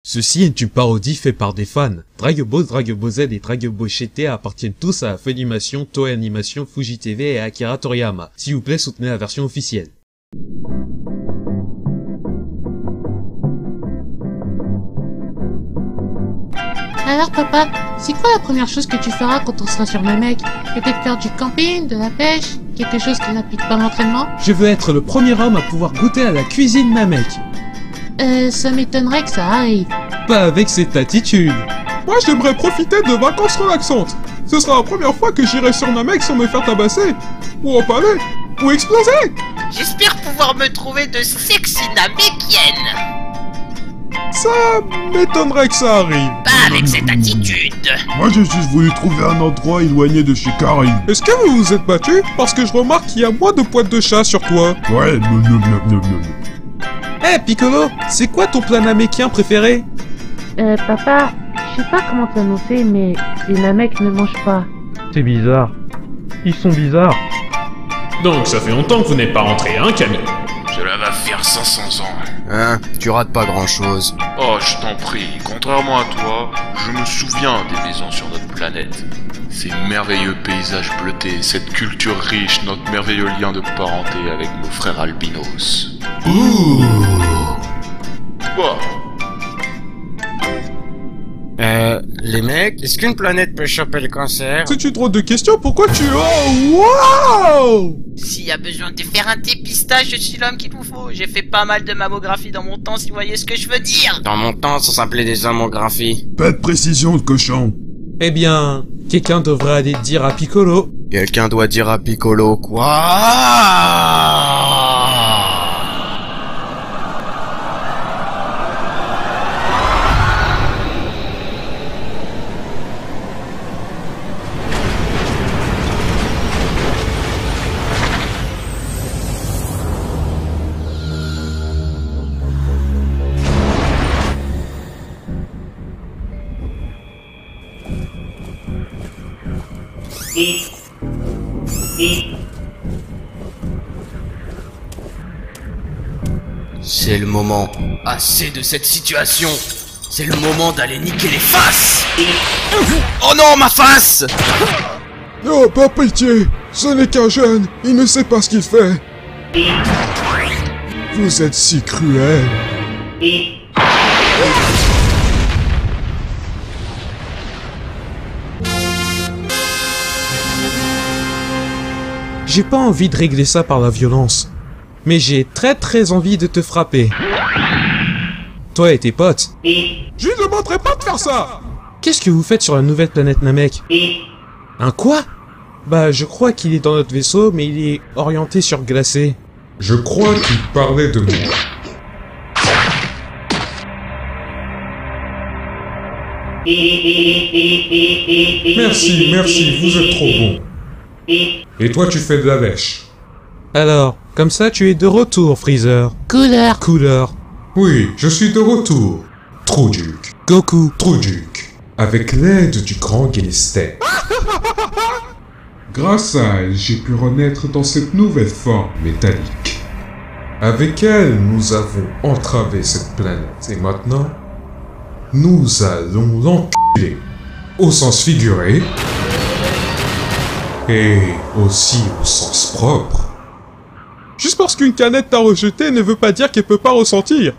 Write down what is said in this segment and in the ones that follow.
Ceci est une parodie faite par des fans. Dragon Ball, Dragon Ball Z et Dragon Ball GT appartiennent tous à Funimation, Toei Animation, Fuji TV et Akira Toriyama. S'il vous plaît, soutenez la version officielle. Alors papa, c'est quoi la première chose que tu feras quand on sera sur Namek? Peut-être faire du camping, de la pêche, quelque chose qui n'implique pas l'entraînement? Je veux être le premier homme à pouvoir goûter à la cuisine Namek. Ça m'étonnerait que ça arrive. Pas avec cette attitude. Moi j'aimerais profiter de vacances relaxantes. Ce sera la première fois que j'irai sur Namek sans me faire tabasser, ou empaler, ou exploser. J'espère pouvoir me trouver de sexy namekiennes. Ça m'étonnerait que ça arrive. Pas avec cette attitude. Moi j'ai juste voulu trouver un endroit éloigné de chez Karim. Est-ce que vous vous êtes battu? Parce que je remarque qu'il y a moins de poils de chat sur toi. Ouais, non. Eh Piccolo, c'est quoi ton plat namekien préféré? Papa, je sais pas comment t'annoncer, mais les Namek ne mangent pas. C'est bizarre. Ils sont bizarres. Donc ça fait longtemps que vous n'êtes pas rentré, hein Camille? Cela va faire 500 ans. Hein, tu rates pas grand-chose. Oh, je t'en prie, contrairement à toi, je me souviens des maisons sur notre planète. Ces merveilleux paysages bleutés, cette culture riche, notre merveilleux lien de parenté avec nos frères albinos. Ouh. Quoi? Les mecs, est-ce qu'une planète peut choper le cancer? C'est une drôle de question, pourquoi tu... Oh, wow! S'il y a besoin de faire un dépistage, je suis l'homme qu'il vous faut. J'ai fait pas mal de mammographies dans mon temps, si vous voyez ce que je veux dire. Dans mon temps, ça s'appelait des mammographies. Pas de précision de cochon. Eh bien, quelqu'un devrait aller dire à Piccolo. Quelqu'un doit dire à Piccolo quoi? C'est le moment. Assez de cette situation. C'est le moment d'aller niquer les faces. Oh non, ma face! Oh, pas pitié, ce n'est qu'un jeune, il ne sait pas ce qu'il fait. Vous êtes si cruel. J'ai pas envie de régler ça par la violence. Mais j'ai très envie de te frapper. Toi et tes potes. Je lui demanderai pas de faire ça. Qu'est-ce que vous faites sur la nouvelle planète Namek? Un quoi? Bah je crois qu'il est dans notre vaisseau, mais il est orienté sur glacé. Je crois qu'il parlait de moi. Merci, vous êtes trop bon. Et toi tu fais de la lèche. Alors, comme ça tu es de retour, Freezer. Couleur. Oui, je suis de retour. Truduk. Goku. Truduk. Avec l'aide du grand Gilisten. Grâce à elle, j'ai pu renaître dans cette nouvelle forme métallique. Avec elle, nous avons entravé cette planète. Et maintenant, nous allons l'enculer. Au sens figuré. Et aussi au sens propre. Juste parce qu'une canette t'a rejeté ne veut pas dire qu'elle peut pas ressentir.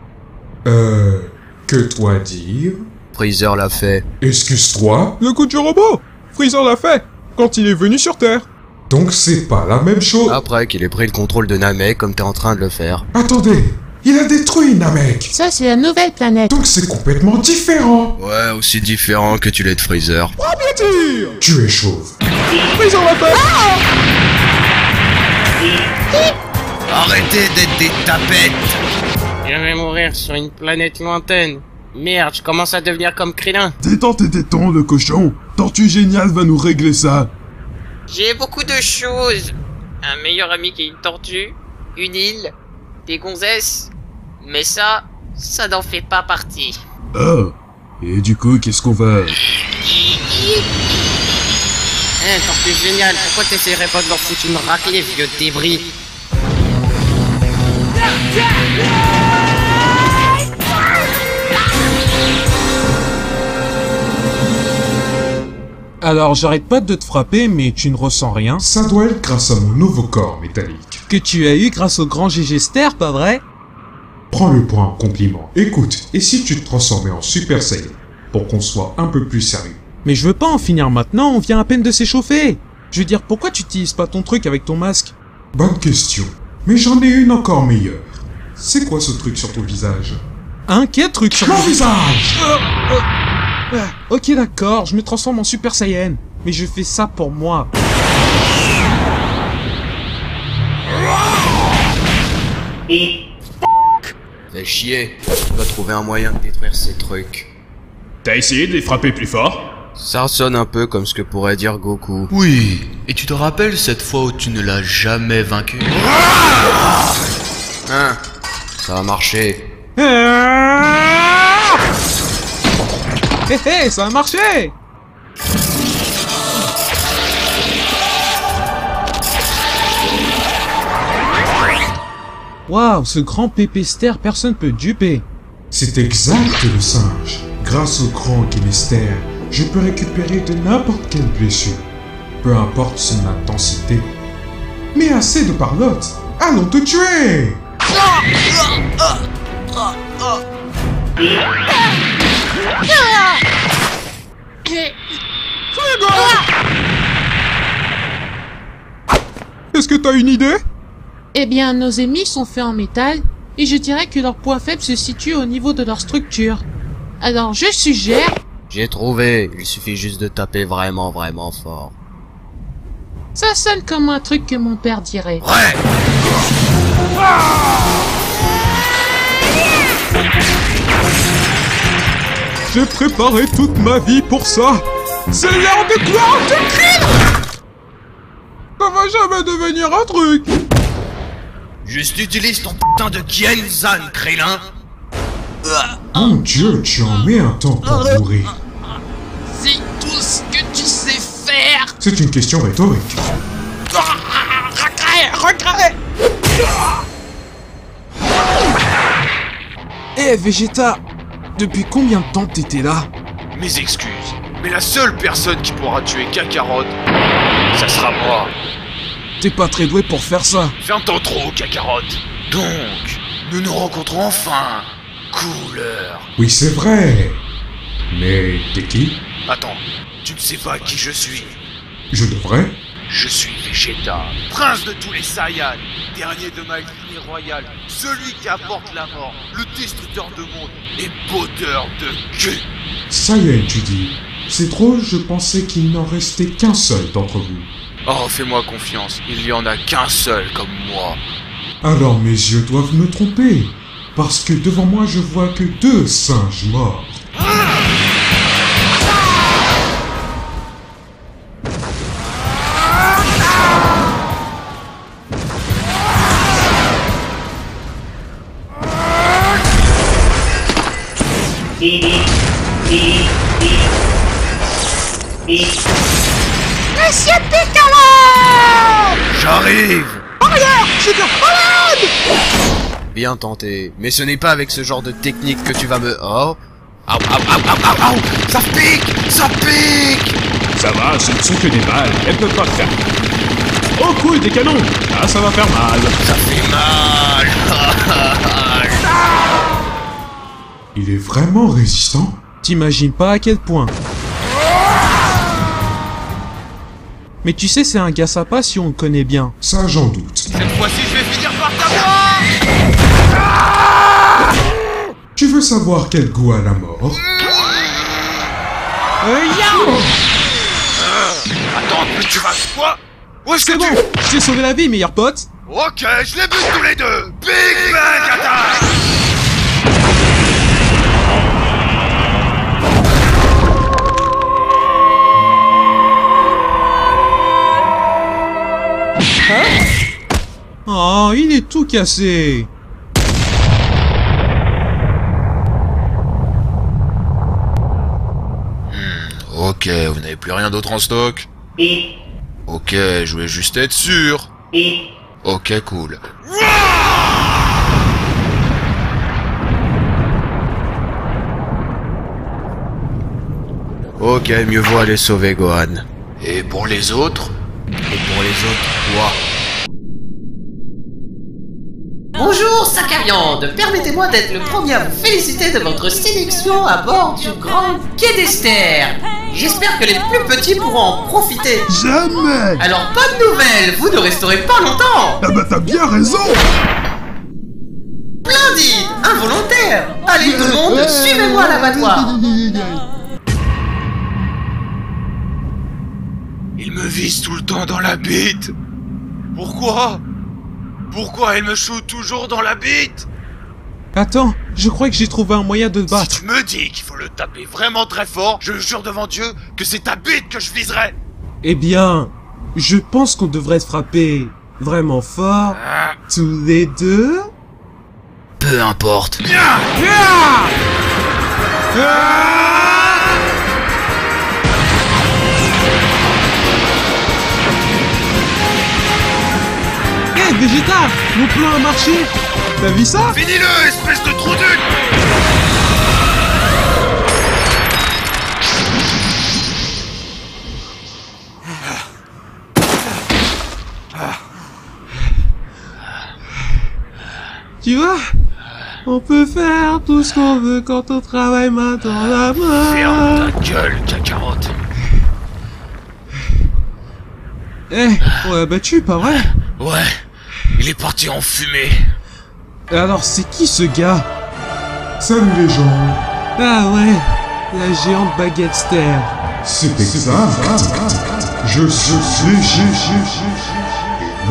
Que toi dire? Freezer l'a fait. Excuse-toi? Le coup du robot! Freezer l'a fait, quand il est venu sur Terre. Donc c'est pas la même chose. Après qu'il ait pris le contrôle de Namek comme t'es en train de le faire. Attendez, il a détruit Namek. Ça, c'est la nouvelle planète. Donc c'est complètement différent. Ouais, aussi différent que tu l'es de Freezer. Oh bien dire! Tu es chauve. Freezer l'a fait! Arrêtez d'être des tapettes! Je vais mourir sur une planète lointaine. Merde, je commence à devenir comme Krillin. Détends tes tétons, le cochon. Tortue Géniale va nous régler ça. J'ai beaucoup de choses. Un meilleur ami qui est une tortue, une île, des gonzesses. Mais ça n'en fait pas partie. Oh. Et du coup, qu'est-ce qu'on va... Tortue Géniale, pourquoi t'essaierais pas de leur foutre une raclée, vieux débris? Alors j'arrête pas de te frapper, mais tu ne ressens rien. Ça doit être grâce à mon nouveau corps métallique. Que tu as eu grâce au grand GG Ster, pas vrai? Prends-le pour un compliment. Écoute, et si tu te transformais en Super Saiyan, pour qu'on soit un peu plus sérieux? Mais je veux pas en finir maintenant, on vient à peine de s'échauffer. Je veux dire, pourquoi tu utilises pas ton truc avec ton masque? Bonne question. Mais j'en ai une encore meilleure. C'est quoi ce truc sur ton visage? Hein? Quel truc sur mon visage? Ok d'accord, je me transforme en Super Saiyan. Mais je fais ça pour moi. Fais chier. Tu dois trouver un moyen de détruire ces trucs. T'as essayé de les frapper plus fort? Ça sonne un peu comme ce que pourrait dire Goku. Oui, et tu te rappelles cette fois où tu ne l'as jamais vaincu? Hein? Ça a marché. Hé hé, ça a marché! Waouh, ce grand pépester, personne peut duper. C'est exact le singe. Grâce au grand Guinester, je peux récupérer de n'importe quelle blessure, peu importe son intensité. Mais assez de parlotte, allons te tuer! Est-ce que t'as une idée? Eh bien, nos ennemis sont faits en métal, et je dirais que leur point faible se situe au niveau de leur structure. Alors je suggère... J'ai trouvé, il suffit juste de taper vraiment fort. Ça sonne comme un truc que mon père dirait. Ouais! J'ai préparé toute ma vie pour ça. C'est l'heure de gloire de Krillin! Ça va jamais devenir un truc. Juste utilise ton putain de Kienzan, Krillin! Mon Dieu, tu en mets un temps pour mourir. C'est tout ce que tu sais faire. C'est une question rhétorique. Regret. Eh Vegeta, depuis combien de temps t'étais là? Mes excuses, mais la seule personne qui pourra tuer Kakarot, ça sera moi. T'es pas très doué pour faire ça. Ferme ton trou, Kakarot. Donc, nous nous rencontrons enfin. Couleur. Oui, c'est vrai. Mais t'es qui? Attends, tu ne sais pas qui je suis. Je devrais? Je suis Vegeta, prince de tous les Saiyans, dernier de ma lignée royale, celui qui apporte la mort, le destructeur de monde et botteur de cul. Saiyan, tu dis. C'est drôle, je pensais qu'il n'en restait qu'un seul d'entre vous. Oh, fais-moi confiance, il y en a qu'un seul comme moi. Alors mes yeux doivent me tromper, parce que devant moi je vois que 2 singes morts. Monsieur Piccolo! J'arrive! Bien tenté, mais ce n'est pas avec ce genre de technique que tu vas me... Oh! Aou, aou, aou, aou, aou, aou! Ça pique! Ça pique! Ça va, ce ne sont que des balles, elles peuvent pas te faire. Oh cool, des canons! Ah, ça va faire mal. Ça fait mal! Il est vraiment résistant? T'imagines pas à quel point. Mais tu sais, c'est un gars sympa si on le connaît bien. Ça, j'en doute. Cette fois-ci, je vais finir par t'avoir! Tu veux savoir quel goût a la mort? Attends, mais tu vas quoi? Où est-ce que C'est bon, je t'ai sauvé la vie, meilleur pote. Ok, je les bute tous les deux! Big Bang Attack! Oh, il est tout cassé. Ok, vous n'avez plus rien d'autre en stock? Ok, je voulais juste être sûr. Ok, cool. Ok, mieux vaut aller sauver Gohan. Et pour les autres? Et pour les autres, quoi? Bonjour, sac à viande. Permettez-moi d'être le premier à vous féliciter de votre sélection à bord du Grand Quai d'Esther. J'espère que les plus petits pourront en profiter. Jamais. Alors, bonne nouvelle, vous ne resterez pas longtemps. Ah bah t'as bien raison. Splendide, involontaire. Allez tout le monde, suivez-moi à l'abattoir. Il me vise tout le temps dans la bite. Pourquoi? Pourquoi il me shoot toujours dans la bite? Attends, je crois que j'ai trouvé un moyen de te battre. Si tu me dis qu'il faut le taper vraiment très fort, je jure devant Dieu que c'est ta bite que je viserai. Eh bien, je pense qu'on devrait se frapper vraiment fort, tous les deux. Peu importe. Hey Vegeta, mon plan a marché. T'as vu ça? Finis-le, espèce de trou duc! Tu vois? On peut faire tout ce qu'on veut quand on travaille main dans la main. Ferme ta gueule, cacarotte. Eh, on l'a battu, pas vrai? Ouais, il est parti en fumée. Alors c'est qui ce gars? Salut les gens. Ah ouais, la géante baguette Stère. C'est exact. Je suis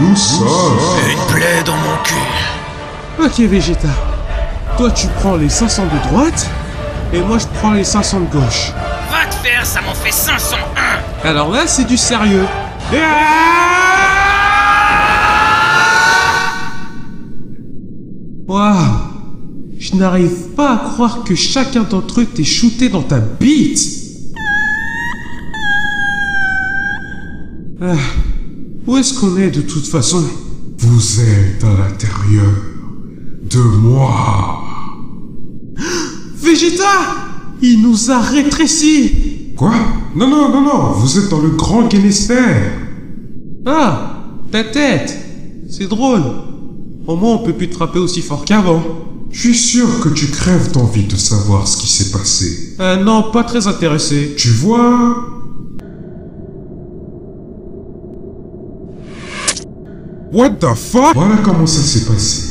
nous sommes. Une plaie dans mon cul. Ok Vegeta, toi tu prends les 500 de droite, et moi je prends les 500 de gauche. Va te faire, ça m'en fait 501. Alors là c'est du sérieux. Waouh, je n'arrive pas à croire que chacun d'entre eux t'ait shooté dans ta bite. Ah, où est-ce qu'on est de toute façon? Vous êtes à l'intérieur de moi. Vegeta, il nous a rétrécis. Quoi? Non, vous êtes dans le Grand Quai d'Esther. Ah, ta tête. C'est drôle. Au moins on peut plus te frapper aussi fort qu'avant. Je suis sûr que tu crèves d'envie de savoir ce qui s'est passé. Non, pas très intéressé. Tu vois? What the fuck? Voilà comment ça s'est passé.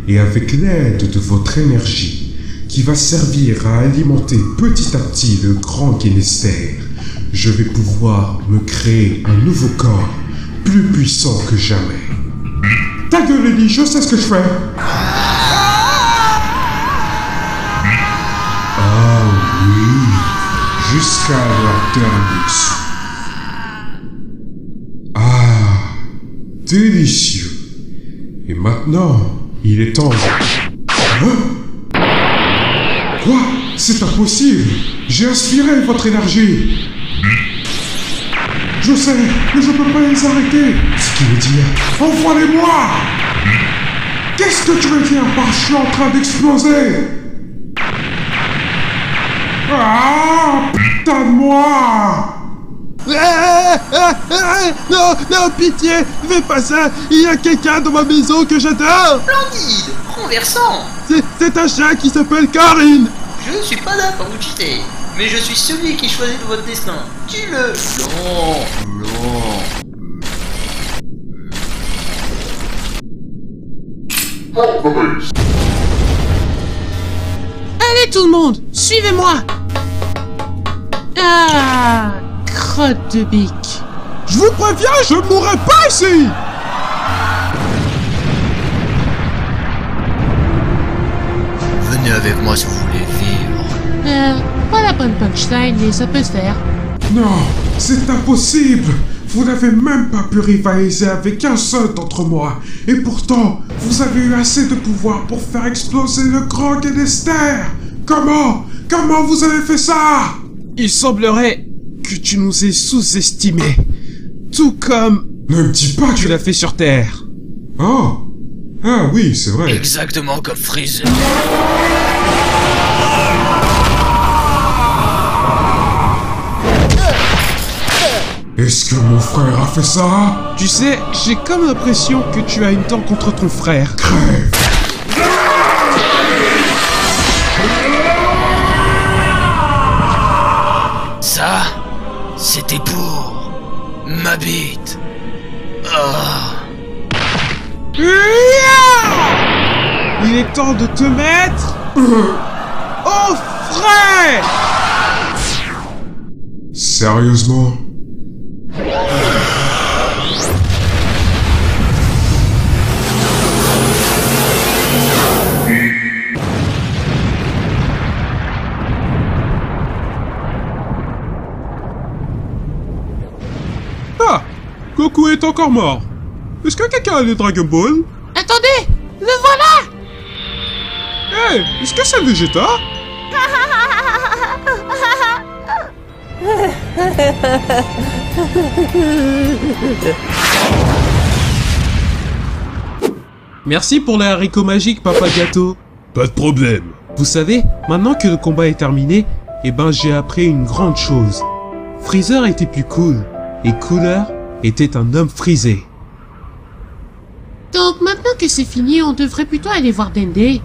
Et avec l'aide de votre énergie, qui va servir à alimenter petit à petit le Grand Quai d'Esther, je vais pouvoir me créer un nouveau corps, plus puissant que jamais. Ta gueule, Ellie, je sais ce que je fais. Ah oui, jusqu'à la Terminus. Ah, délicieux. Et maintenant, il est temps. Hein? Quoi? C'est impossible. J'ai aspiré votre énergie. Je sais, mais je peux pas les arrêter. Ce qui veut dire, envoie-les-moi. Qu'est-ce que tu veux dire par je suis en train d'exploser? Ah, putain de moi. Non, pitié, fais pas ça. Il y a quelqu'un dans ma maison que j'adore. Splendide, renversant. C'est un chat qui s'appelle Karine. Je ne suis pas là pour vous cheater, mais je suis celui qui choisit votre destin. Tue-le. Non. Allez tout le monde, suivez-moi. Ah, crotte de bique. Je vous préviens, je ne mourrai pas ici. Venez avec moi si vous voulez vivre. Pas la bonne punchline, mais ça peut se faire. Non, c'est impossible. Vous n'avez même pas pu rivaliser avec un seul d'entre moi. Et pourtant, vous avez eu assez de pouvoir pour faire exploser le Grand Quai d'Esther. Comment vous avez fait ça? Il semblerait que tu nous aies sous-estimés. Tout comme... Ne me dis pas que tu l'as fait sur Terre. Oh. Ah oui, c'est vrai. Exactement comme Freezer. Est-ce que mon frère a fait ça? Tu sais, j'ai comme l'impression que tu as une dent contre ton frère. Crève! Ça, c'était pour ma bite. Il est temps de te mettre au frais! Sérieusement? Ah! Goku est encore mort. Est-ce que quelqu'un a les Dragon Ball? Attendez! Le voilà! Hey! Est-ce que c'est Vegeta? Merci pour les haricots magiques, Papa Gâteau. Pas de problème. Vous savez, maintenant que le combat est terminé, eh ben j'ai appris une grande chose. Freezer était plus cool, et Cooler était un homme frisé. Donc maintenant que c'est fini, on devrait plutôt aller voir Dende. Ouais,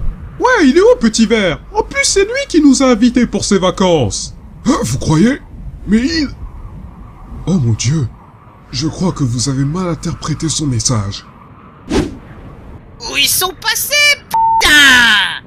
il est où, Petit Vert? En plus, c'est lui qui nous a invités pour ses vacances. Ah, vous croyez? Mais il... Oh mon Dieu. Je crois que vous avez mal interprété son message. Où ils sont passés, putain?